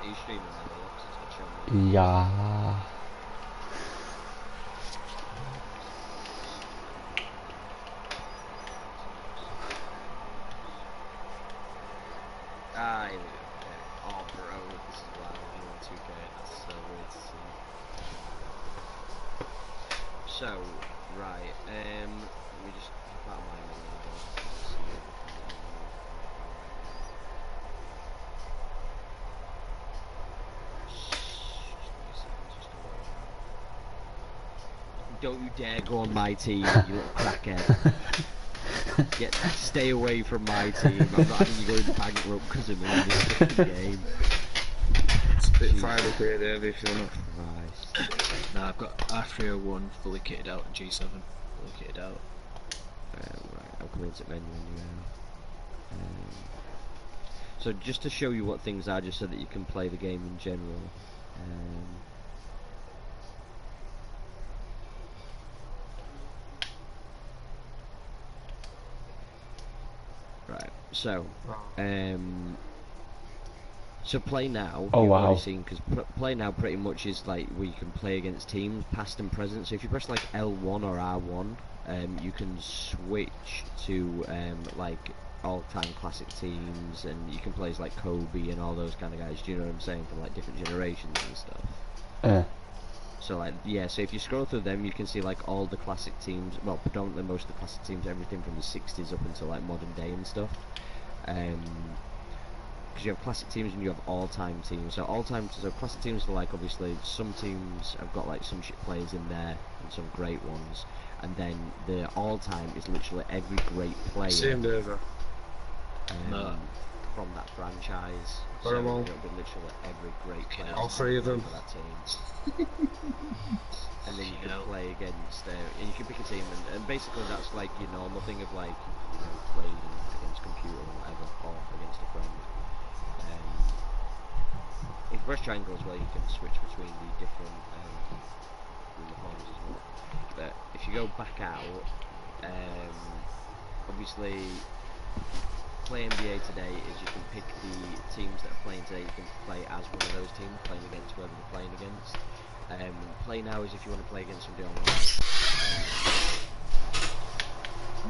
Are you streaming now? Yeah. Ah, here we go. Yeah. Oh, bro, this is why I'm doing 2K. That's so weird to see. So, right, let me just pop out my menu again so I can see everything that I'm doing. Just give me a second, just to load out. Don't you dare go on my team, you little crackhead. Stay away from my team. I'm not having you going bankrupt because of me in this fucking game. Spitfire will create there if you're not. Christ. Nah, I've got R301 fully kitted out and G7 fully kitted out. Right, I'll come into menu now. So just to show you what things are, just so that you can play the game in general. Right, so so play now. Oh, you've wow. already seen, because play now pretty much is like where you can play against teams, past and present. So if you press like L1 or R1, you can switch to like all-time classic teams, and you can play as like Kobe and all those kind of guys. Do you know what I'm saying? From like different generations and stuff. So like, yeah, so if you scroll through them, you can see like all the classic teams, well, predominantly most of the classic teams, everything from the 60s up until like modern day and stuff. Because you have classic teams and you have all-time teams. So so classic teams are like, obviously, some teams have got like some shit players in there and some great ones. And then the all-time is literally every great player. Same ever. From that franchise. So it'll be literally every great player. All three of them. For that team. And then you can play against, and you can pick a team, and basically that's like your normal thing of like, you know, playing against computer or whatever, or against a friend. If you press triangle as well, you can switch between the different uniforms as well. But if you go back out, obviously, play NBA today is you can pick the teams that are playing today. You can play as one of those teams, playing against whoever they're playing against. Play now is if you want to play against somebody online.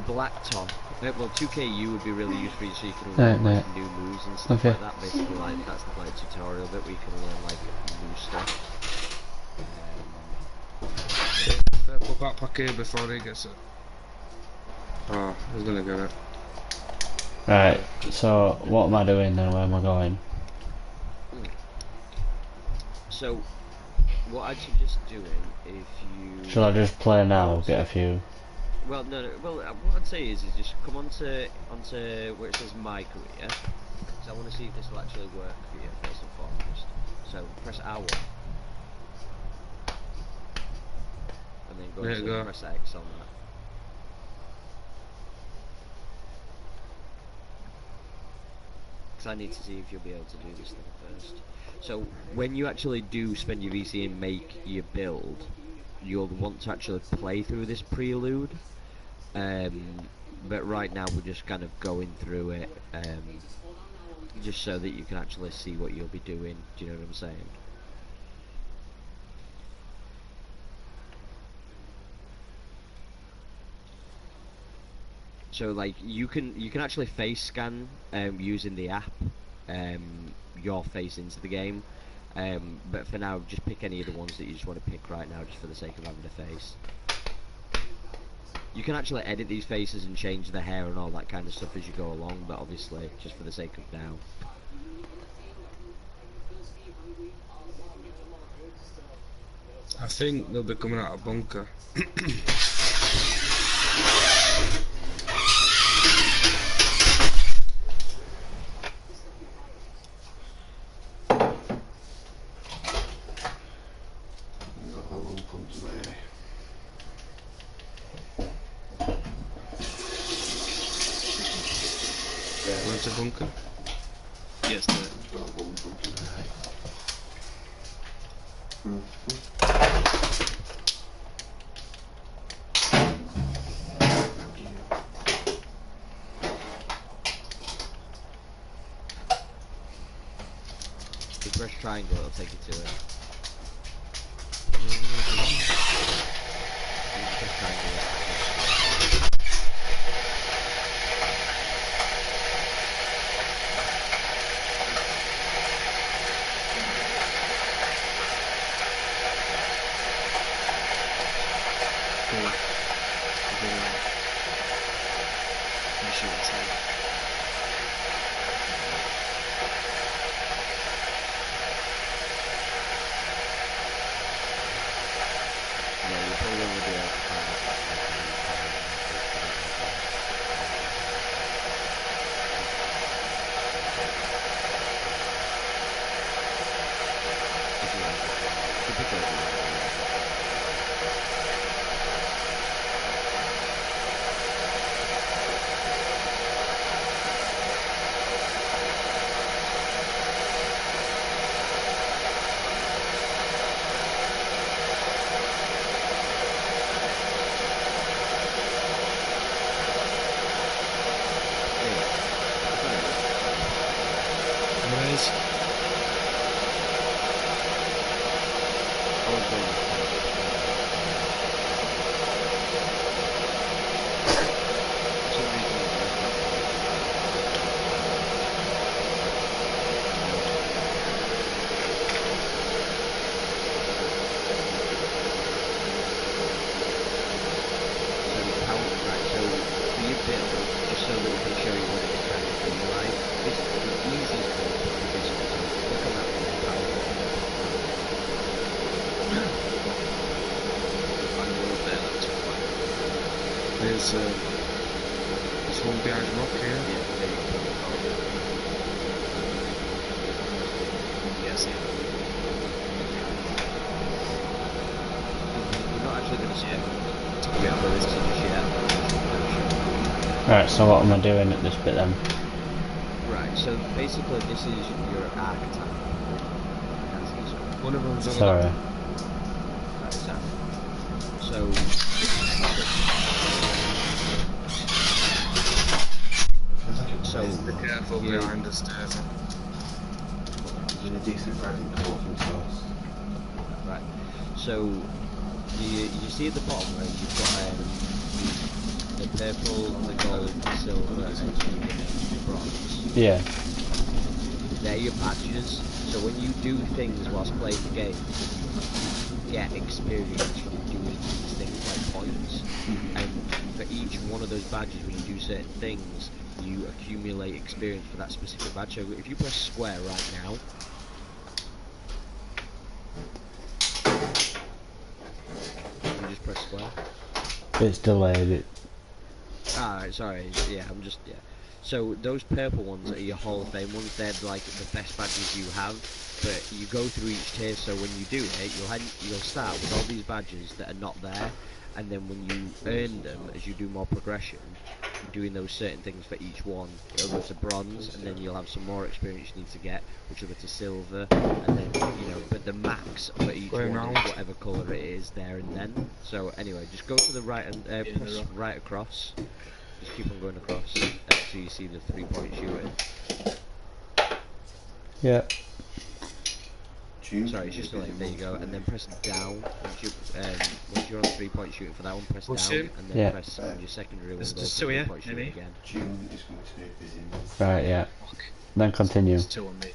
Blacktop, well, 2KU would be really useful so you can learn like new moves and stuff like that. Basically, like that's the like tutorial bit where you can learn like new stuff. Put backpack here before he gets it. Oh, he's gonna get it. Right, so what am I doing then? Where am I going? So, what I'd suggest doing if you... Shall I just play now, get a few? Well, no, well, what I'd say is just come onto where it says My Career, because I want to see if this will actually work for you, first and foremost. So, press R1. And then go to press X on that. Because I need to see if you'll be able to do this thing first. So, when you actually do spend your VC and make your build, you'll want to actually play through this prelude. But right now we're just kind of going through it, just so that you can actually see what you'll be doing. Do you know what I'm saying? So like you can actually face scan using the app your face into the game, but for now just pick any of the ones that you just want to pick right now, just for the sake of having a face. You can actually edit these faces and change the hair and all that kind of stuff as you go along, but obviously just for the sake of now. I think they'll be coming out of bunker. Where's the bunker? Yes, If you press triangle, it'll take you to it. You press triangle. There's one behind the rock here. Yes, yeah. We're not actually going to see it. Yeah, but this is just yet. Right, so what am I doing at this bit then? Right, so basically this is your archetype. One of them's on Sorry. Right, so be careful behind us, David. In a decent present walking source. right, so you see at the bottom where you've got the purple, the gold, the silver, and the bronze. Yeah. They're your badges. So when you do things whilst playing the game, you get experience from doing these things like points. And for each one of those badges, when you do certain things, you accumulate experience for that specific badge. So if you press square right now, you just press square. It's delayed. Alright, sorry, yeah, yeah. So those purple ones are your Hall of Fame ones. They're like the best badges you have. But you go through each tier, so when you do it, you'll start with all these badges that are not there, and then when you earn them, as you do more progression, doing those certain things for each one, it'll go to bronze, and then you'll have some more experience you need to get, which will go to silver, and then, but the max for each one is whatever colour it is there and then. So anyway, just go to the right and press right across. Just keep on going across until you see the 3-point shooting. Yeah. Sorry, it's just like, there you go, and then press down once you're on 3-point shooting for that one, press down, and then press on your secondary one, go to 3-point shooting again. June is going to be busy. Right, yeah. Then continue. There's two on me.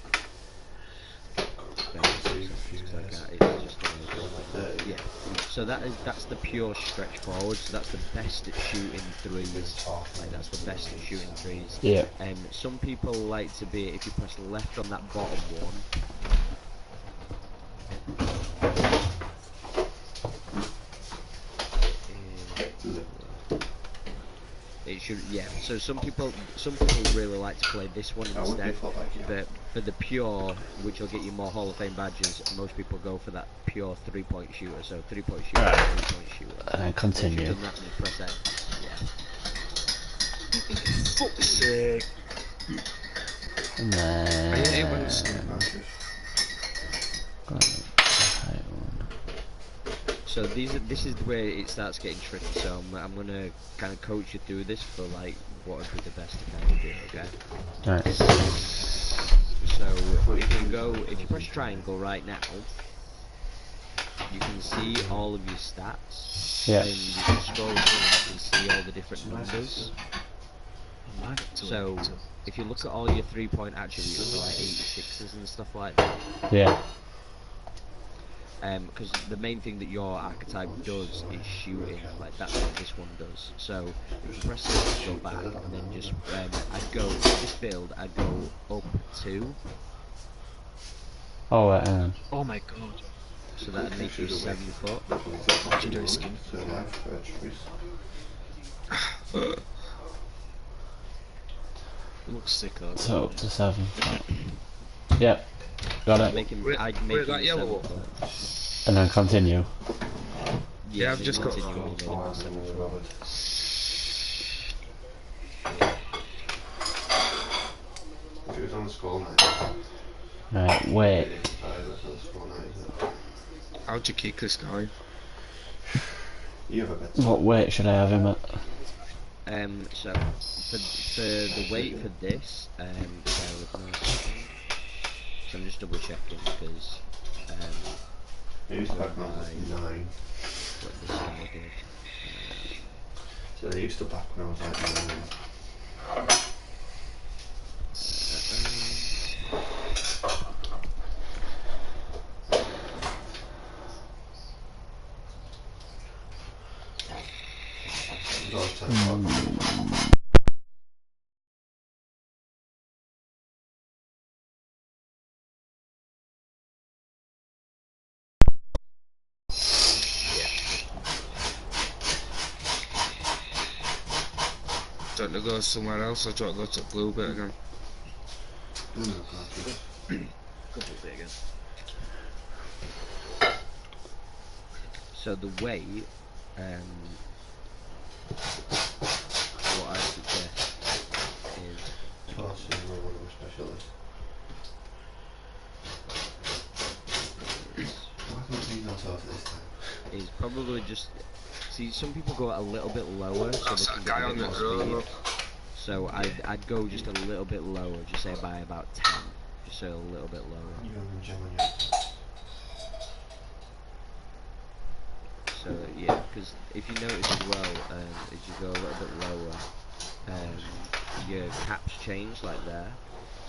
Yeah. So that's the pure stretch forward. So that's the best at shooting threes. Like that's the best at shooting threes. Yeah. Some people like to be, if you press left on that bottom one. It should, yeah. So some people really like to play this one instead, but for the pure, which will get you more Hall of Fame badges, most people go for that pure 3-point shooter. So 3-point shooter, 3-point shooter. Continue. Once you've done that, you press X. Yeah. Fuck's sake. And then... I hate when it's So this is where it starts getting tricky. So I'm gonna kind of coach you through this for like what would be the best to kind of do. Okay. Right. So What if you think? go, if you press triangle right now, you can see all of your stats. Yeah. And you can scroll through and you can see all the different It's nice, numbers. I might So, if you look at all your 3-point attributes, so like 86s and stuff like that, Yeah. because the main thing that your archetype does is shooting, like that's what this one does. So if you press this, go back, and then just I'd go this build, I'd go up 2, Oh, hang on. Oh my god. so that'd make you 7 foot. Legendary skin. So life attributes. Looks sick though. So up to 7. Yep. Got I'd it. make him, Wait, I'd make him that yellow 7 one? foot. And then continue. Yeah, I've then just got- continue when you made him 7 foot. If it was on the scroll night. Right, wait. That's on the scroll night, isn't it? How'd you kick this guy? You have a bet. What weight should I have him at? So for the weight for this, bear with me a second. So I'm just double checking because Maybe it's back when I was 9. what this guy did. So they used to back when I was like 9. It was always 10 o'clock. Do you want to go somewhere else or do you want to go to the blue bit again? Oh, God, Couple bit again. So the weight, what I suggest is Toss is one of my specialists. Why can't we not toss this time? is probably just see some people go a little bit lower so That's they can that guy get a on bit the more road. speed. So I'd go just a little bit lower, just say by about 10, just so a little bit lower. You and Jim on your So yeah, because if you notice as well, as you go a little bit lower, your caps change like there.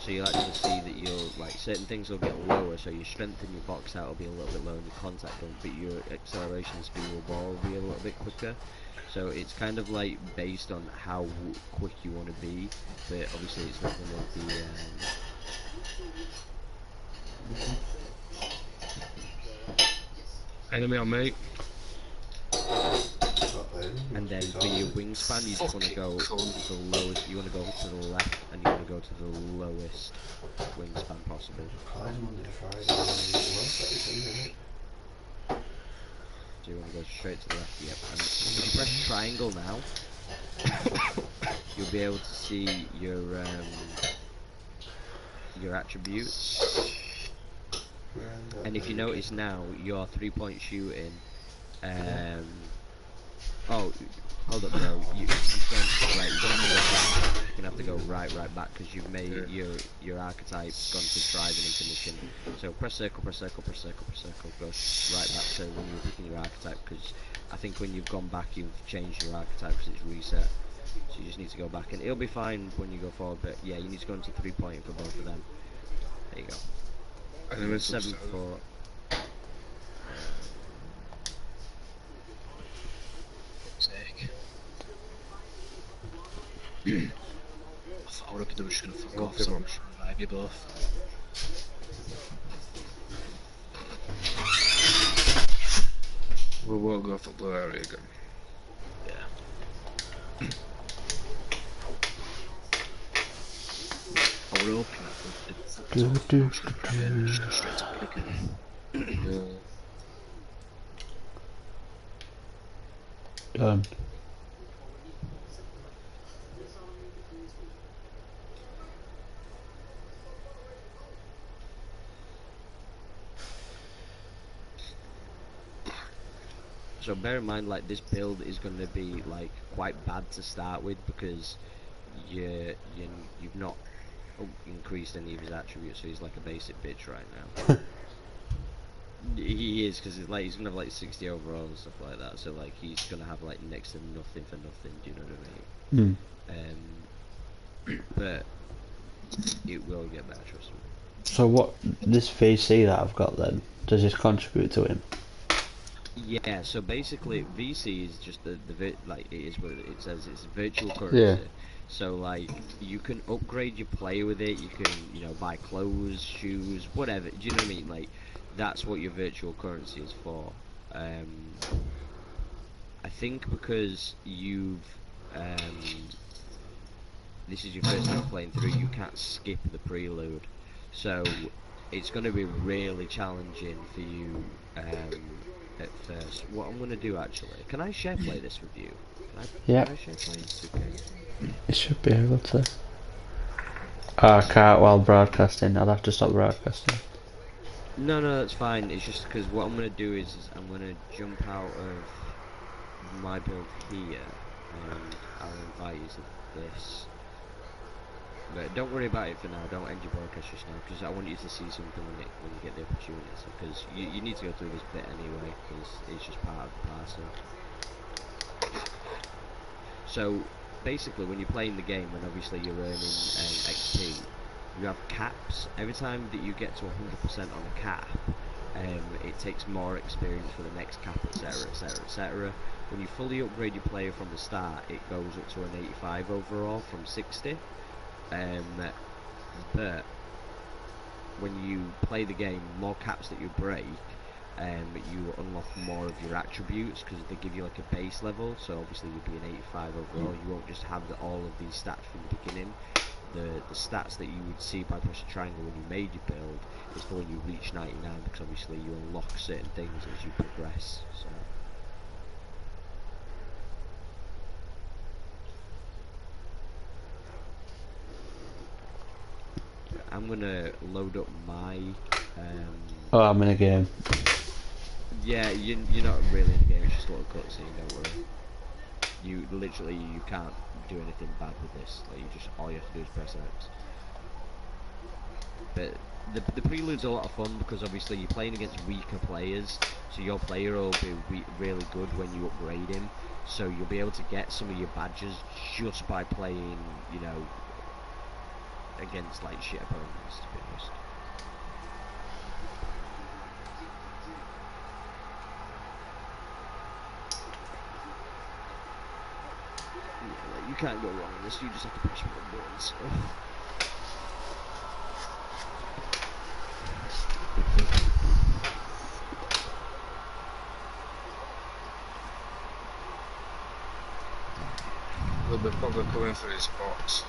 So you'll actually see that you'll like certain things will get lower. So your strength in your box out will be a little bit lower, and your contact won't, but your acceleration speed will be a little bit quicker. So it's kind of like based on how quick you want to be, but obviously it's not going to be. Enemy on me. And then for your wingspan, you just want to go to the lowest. You want to go to the left, and you want to go to the lowest wingspan possible. Clyde's Monday to Friday. Isn't it? So you want to go straight to the left. Yep. And if you press triangle now, you'll be able to see your attributes. And if you notice now, your 3-point shooting. Oh, hold up, bro. You're gonna have to go right back because you've made your archetype gone to driving into mission. So press circle, go right back to when you were picking your archetype, because I think when you've gone back you've changed your archetype because it's reset. So you just need to go back, and it'll be fine when you go forward. But yeah, you need to go into 3-point for both of them. There you go. Enemy 7 foot. Sick. I thought I would have been just gonna fuck off, so I'm just gonna revive you both. We won't go for blue area again. Yeah. I would open it, but just go straight to picking. Yeah. Done. So bear in mind, like, this build is going to be like quite bad to start with because you've not increased any of his attributes, so he's like a basic bitch right now. He is, because he's gonna have like 60 overall and stuff like that. So like he's gonna have like next to nothing for nothing. Do you know what I mean? But it will get better, trust me. So what, this VC that I've got then, does this contribute to him? Yeah, so basically VC is just like it is what it says, it's virtual Yeah. currency. So like you can upgrade your player with it, you can, you know, buy clothes, shoes, whatever. Do you know what I mean? Like that's what your virtual currency is for. I think because this is your first time playing through, you can't skip the prelude. So it's going to be really challenging for you at first. What I'm going to do actually, can I share play this with you? Yeah. Can I share play 2K? It should be able to. I can't while broadcasting, I'll have to stop broadcasting. No, that's fine. It's just because what I'm going to do is I'm going to jump out of my build here and I'll invite you to this. But don't worry about it for now. Don't end your broadcast just now, because I want you to see something when you get the opportunity. Because you need to go through this bit anyway, because it's just part of the parcel. So basically, when you're playing the game, and obviously you're earning XP, you have caps. Every time that you get to 100% on a cap, it takes more experience for the next cap, etc, etc, etc. When you fully upgrade your player from the start, it goes up to an 85 overall from 60. But when you play the game, more caps that you break, you unlock more of your attributes, because they give you like a base level. So obviously you'll be an 85 overall. You won't just have all of these stats from the beginning. The stats that you would see by pressing triangle when you made your build is for when you reach 99, because obviously you unlock certain things as you progress. So I'm gonna load up my Oh, I'm in a game. yeah, you're not really in the game, it's just a little cutscene, don't worry. You can't do anything bad with this. Like all you have to do is press X. But the prelude's a lot of fun, because obviously you're playing against weaker players, so your player will be really good when you upgrade him. So you'll be able to get some of your badges just by playing, you know, against like shit opponents, to be honest. Yeah, like you can't go wrong with this. You just have to push one buttons. They'll be probably coming for his box.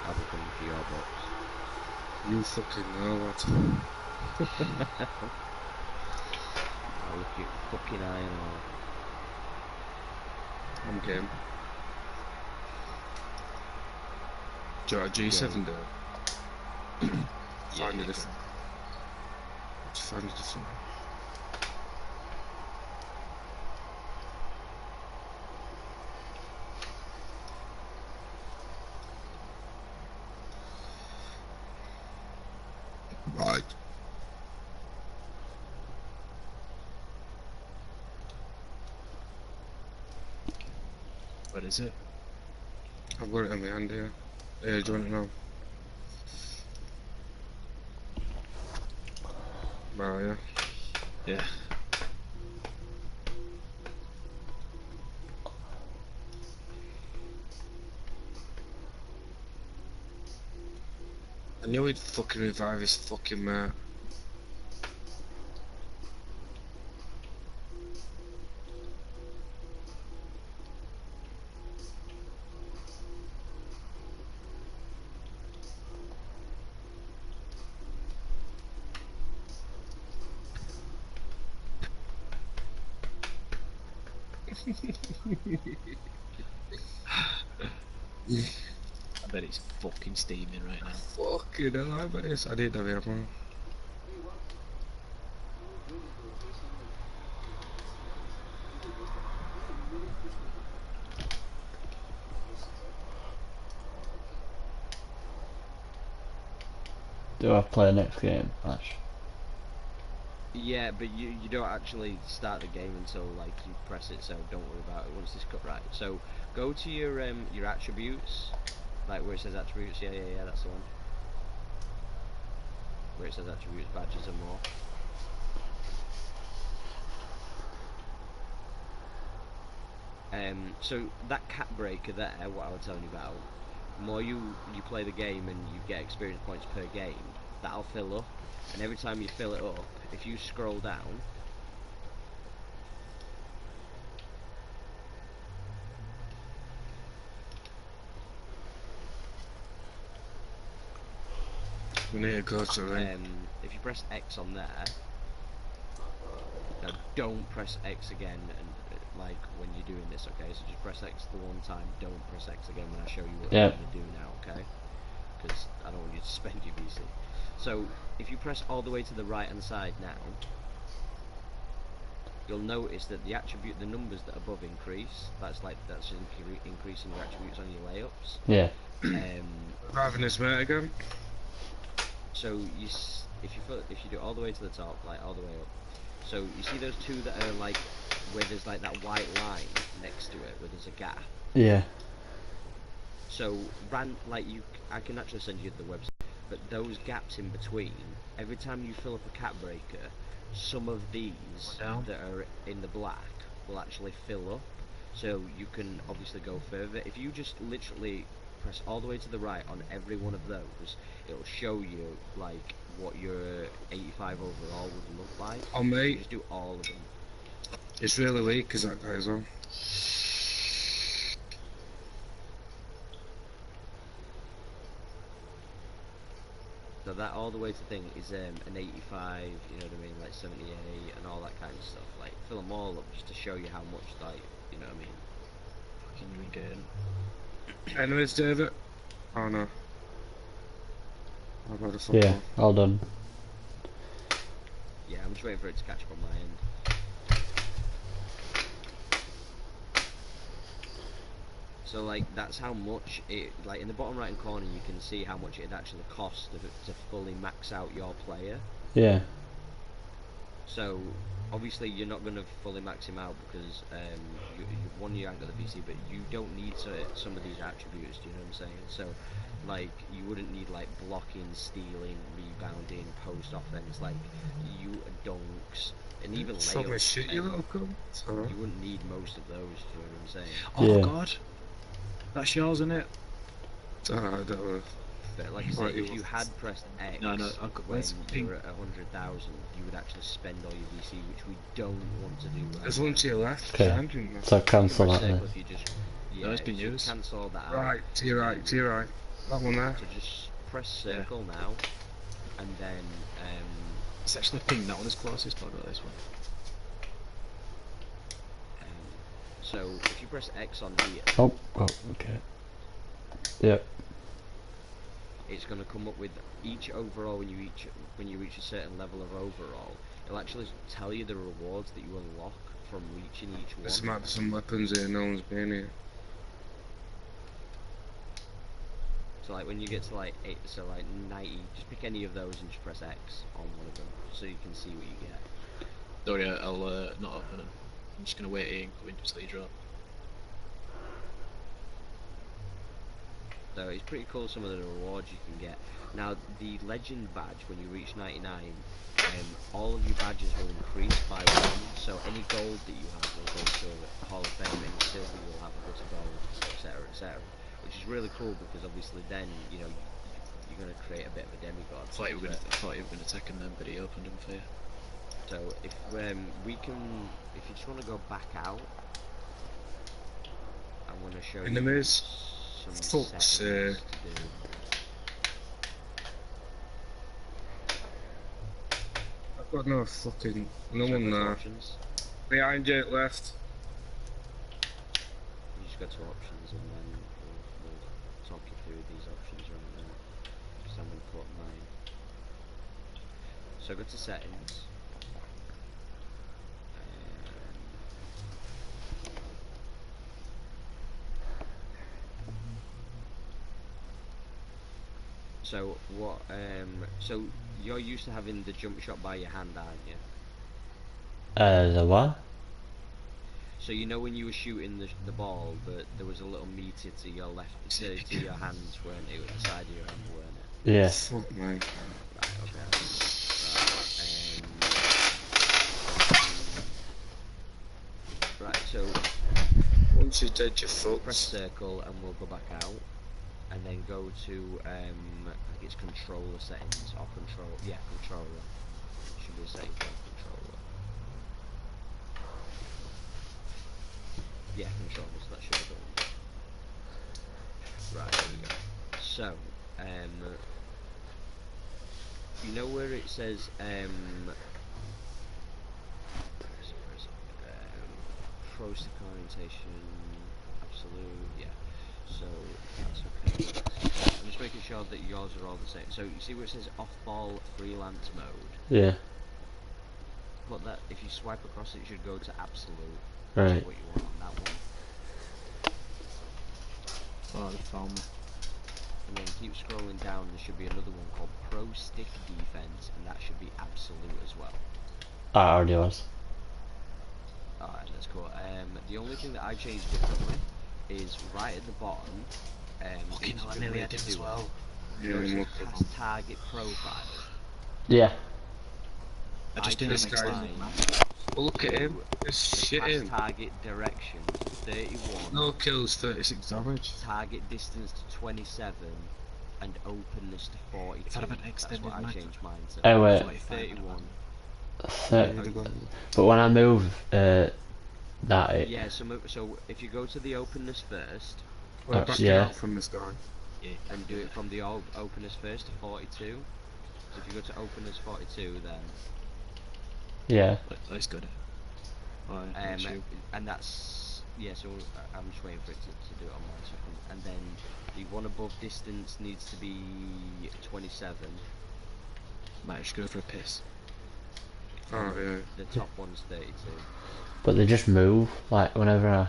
I'll be coming for your box. You fucking know what. I'll look your fucking eye and all. I'm game. Do you want a G7 there? Find a different. Just find a different. Right. What is it? I've got it in my hand here. Do you want it now? Well, yeah. Yeah. I knew he'd fucking revive his fucking mate. I bet it's fucking steaming right now. Fucking hell, I bet it's. I did have it, man. Do I play next game? Ash? Yeah, but you don't actually start the game until like you press it, so don't worry about it once it's cut right. So go to your attributes, like where it says attributes. Yeah, that's the one. Where it says attributes, badges and more. So that cap breaker there, what I was telling you about, the more you play the game and you get experience points per game, that'll fill up, and every time you fill it up, if you scroll down, We need to go to the ring. if you press X on there, now don't press X again, and like when you're doing this, okay? So just press X the one time, don't press X again when I show you what you're going to do now, okay? Because I don't want you to spend your VC. So if you press all the way to the right hand side now, you'll notice that the numbers that above increase. That's increasing your attributes on your layups. Yeah. Having this mate again. So if you do it all the way to the top, like all the way up. So you see those two that are like where there's like that white line next to it, where there's a gap. Yeah. So I can actually send you the website, but those gaps in between, every time you fill up a cap breaker, some of these that are in the black will actually fill up, so you can obviously go further. If you just literally press all the way to the right on every one of those, it'll show you like what your 85 overall would look like. Oh mate, just do all of them. It's really weak because that guy's on. So that all the way to thing is an 85, you know what I mean, like 78 and all that kind of stuff. Like fill them all up just to show you how much, like, you know what I mean. Fucking game. Enemies, David. Oh no. I've got a Yeah, all done. Yeah, I'm just waiting for it to catch up on my end. So like that's how much it, like in the bottom right hand corner you can see how much it'd actually cost to fully max out your player. Yeah. So obviously you're not going to fully max him out because one, you haven't got the VC, but you don't need some of these attributes, do you know what I'm saying? So like you wouldn't need like blocking, stealing, rebounding, post offense, like you dunks, and even layups. Shit, you little cunt. You wouldn't need most of those, do you know what I'm saying? Oh Yeah. god. That's yours, isn't it? I don't know. But like I say, if you had pressed X No, I've got, when where's you pink? were at 100,000, you would actually spend all your VC, which we don't want to do. Right There's now. one to your left. Okay. behind you, man. So cancel Press that circle then. if you just, No, it's been if you used. cancel that out. Right, to your right, to your right. That one there. So just press circle now, and then It's actually pink, that one is closest, but I've got this one. so if you press X on here, Oh, okay. Yep. it's going to come up with each overall when you reach a certain level of overall. It'll actually tell you the rewards that you unlock from reaching each one. There might be some weapons here, no one's been here. So like when you get to like 90, just pick any of those and just press X on one of them, so you can see what you get. Don't worry, I'll not open them. I'm just gonna wait here and go into until you drop. So it's pretty cool some of the rewards you can get. Now the legend badge, when you reach 99, all of your badges will increase by 1. So any gold that you have will go to Hall of Fame, any silver you'll have will go to gold, etc, etc. Which is really cool because obviously then you know you're going to create a bit of a demigod. I thought you were gonna second them, but he opened them for you. So if if you just want to go back out, I'm going to show Enemies. you some Fuck's settings sake. to do. I've got no fucking, no So one go to there. options. Behind you, left. You just go to options and then we'll talk you through these options right now. So I'm going to put mine. So go to settings. So what? So you're used to having the jump shot by your hand, aren't you? The what? So you know when you were shooting the ball, that there was a little meter to your left, to your hands, weren't it? At the side of your hand, weren't it? Yeah. Fuck me. Right. Okay. Right. So Once you're dead, your press foot. circle, and we'll go back out, and then go to I think it's controller settings or control. Yeah, controller. Should be a setting for controller. Yeah, controllers. That should have done. Right, there we go. So, you know where it says, pro stick orientation, absolute, yeah. So, that's okay. I'm just making sure that yours are all the same. So, you see where it says off-ball freelance mode? Yeah. But that, if you swipe across it, should go to absolute. Right. Which is what you want on that one. Oh, the found me. And then keep scrolling down, there should be another one called Pro Stick Defense, and that should be absolute as well. I already was. Alright, that's cool. The only thing that I changed differently is right at the bottom. Fucking it's hell, I been nearly weird had to him as do well. Yeah, it. I'm It looking. says target profile. Yeah. I just I didn't changed guy. explain mine it. Well, look at him. to Just the shit pass him. target direction to 31, No kills, 36 damage. target distance to 27, and openness to 42. If I'd have an That's extended what I mag- changed mine to. Oh wait. 31. But when I move that, it, Yeah, so if you go to the openness first, We're backing yeah. out from this guy. Yeah. and do it from the openness first to 42. So if you go to openness 42, then yeah. That's good. Alright, and that's yeah. So I'm just waiting for it to do it on my second, and then the one above distance needs to be 27. might just go for a piss. Oh, yeah. The top one's 32. But they just move like whenever I.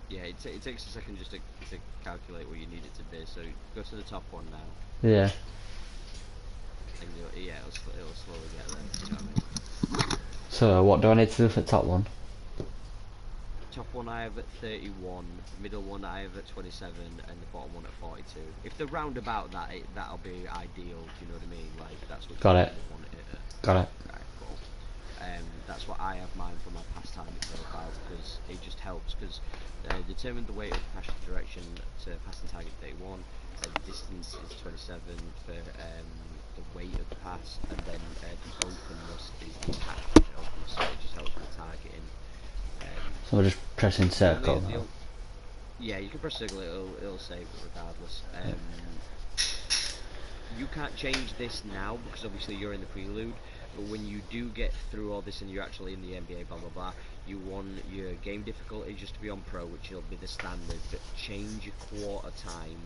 Yeah, it takes a second just to calculate what you need it to be. So go to the top one now, Yeah. and yeah, it'll slowly get there. You know what I mean? So what do I need to do for the top one? Top one I have at 31, middle one I have at 27, and the bottom one at 42. If they're round about that, that'll be ideal. Do you know what I mean? Like that's what Got you it. want it at. Got it. Right, cool. That's what I have mine for my pass timing profile because it just helps because determine the weight of the pass direction to passing target 31. The distance is 27 for the weight of the pass, and then the openness is the impact of the openness. So it just helps with targeting. So we're just pressing circle now. Yeah, you can press circle, it'll save it regardless. You can't change this now because obviously you're in the prelude, but when you do get through all this and you're actually in the NBA blah blah blah, you want your game difficulty just to be on pro, which will be the standard, but change your quarter time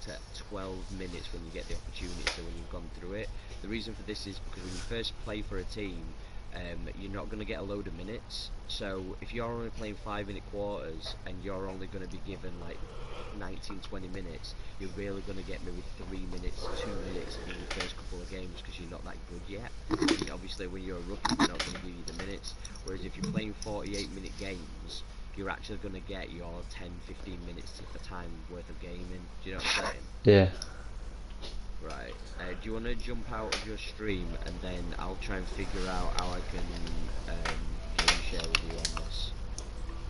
to 12 minutes when you get the opportunity, so when you've gone through it. The reason for this is because when you first play for a team, you're not going to get a load of minutes, so if you're only playing 5-minute quarters and you're only going to be given like 19-20 minutes, you're really going to get maybe 3 minutes, 2 minutes in the first couple of games because you're not that good yet. And obviously when you're a rookie, they're not going to give you the minutes, whereas if you're playing 48-minute games, you're actually going to get your 10-15 minutes of the time worth of gaming. Do you know what I'm saying? Yeah. Right. Do you want to jump out of your stream and then I'll try and figure out how I can game share with you on this?